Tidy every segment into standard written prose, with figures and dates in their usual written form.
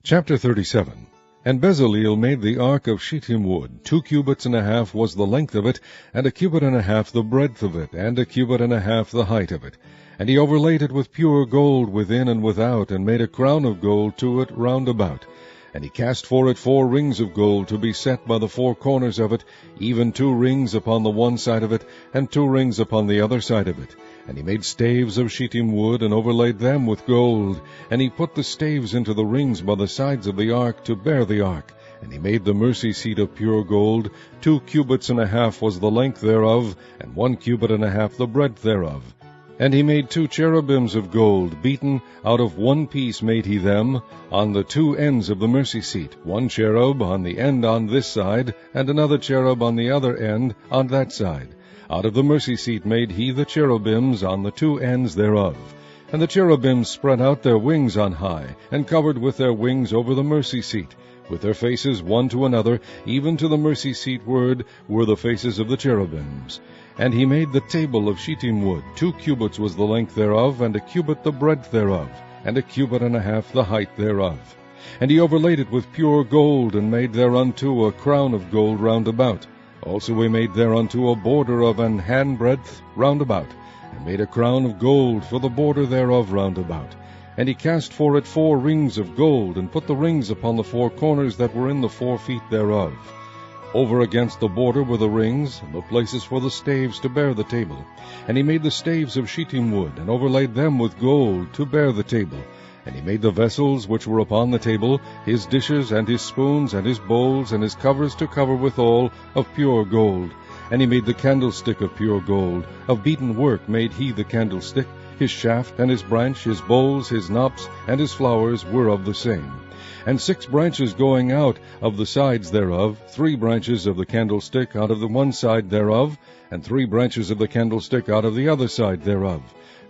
Chapter 37. And Bezaleel made the ark of shittim wood. 2 cubits and a half was the length of it, and 1 cubit and a half the breadth of it, and 1 cubit and a half the height of it. And he overlaid it with pure gold within and without, and made a crown of gold to it round about. And he cast for it 4 rings of gold to be set by the 4 corners of it, even 2 rings upon the one side of it, and 2 rings upon the other side of it. And he made staves of shittim wood, and overlaid them with gold. And he put the staves into the rings by the sides of the ark to bear the ark. And he made the mercy seat of pure gold. 2 cubits and a half was the length thereof, and 1 cubit and a half the breadth thereof. And he made 2 cherubims of gold, beaten out of 1 piece made he them, on the 2 ends of the mercy seat, 1 cherub on the end on this side, and another cherub on the other end on that side. Out of the mercy seat made he the cherubims on the 2 ends thereof. And the cherubims spread out their wings on high, and covered with their wings over the mercy seat. With their faces one to another, even to the mercy seat ward, were the faces of the cherubims. And he made the table of shittim wood. 2 cubits was the length thereof, and 1 cubit the breadth thereof, and 1 cubit and a half the height thereof. And he overlaid it with pure gold, and made thereunto a crown of gold round about. Also he made thereunto a border of an handbreadth round about, and made a crown of gold for the border thereof round about. And he cast for it 4 rings of gold, and put the rings upon the 4 corners that were in the 4 feet thereof. Over against the border were the rings, and the places for the staves to bear the table. And he made the staves of shittim wood, and overlaid them with gold to bear the table. And he made the vessels which were upon the table, his dishes, and his spoons, and his bowls, and his covers to cover withal, of pure gold. And he made the candlestick of pure gold. Of beaten work made he the candlestick. His shaft, and his branch, his bowls, his knops, and his flowers were of the same. And 6 branches going out of the sides thereof, 3 branches of the candlestick out of the one side thereof, and 3 branches of the candlestick out of the other side thereof.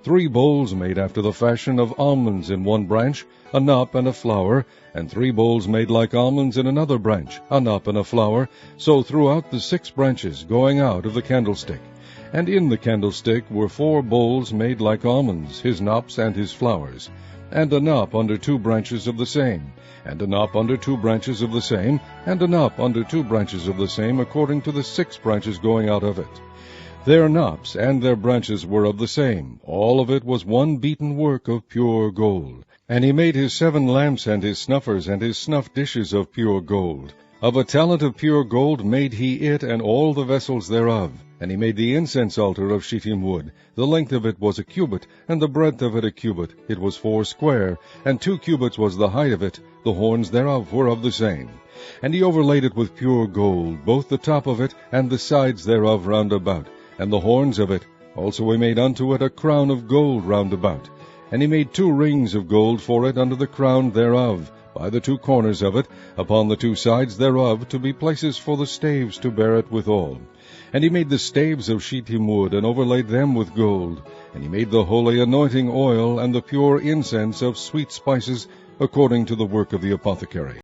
3 bowls made after the fashion of almonds in one branch, a knop and a flower, and 3 bowls made like almonds in another branch, a knop and a flower, so throughout the 6 branches going out of the candlestick. And in the candlestick were 4 bowls made like almonds, his knops and his flowers, and a knop under 2 branches of the same, and a knop under 2 branches of the same, and a knop under 2 branches of the same, according to the 6 branches going out of it. Their knops and their branches were of the same. All of it was one beaten work of pure gold. And he made his 7 lamps and his snuffers and his snuff dishes of pure gold. Of a talent of pure gold made he it and all the vessels thereof. And he made the incense altar of shittim wood. The length of it was 1 cubit, and the breadth of it 1 cubit. It was 4 square, and 2 cubits was the height of it. The horns thereof were of the same. And he overlaid it with pure gold, both the top of it and the sides thereof round about, and the horns of it. Also he made unto it a crown of gold round about. And he made 2 rings of gold for it under the crown thereof, by the 2 corners of it, upon the 2 sides thereof, to be places for the staves to bear it withal. And he made the staves of shittim wood, and overlaid them with gold. And he made the holy anointing oil, and the pure incense of sweet spices, according to the work of the apothecary.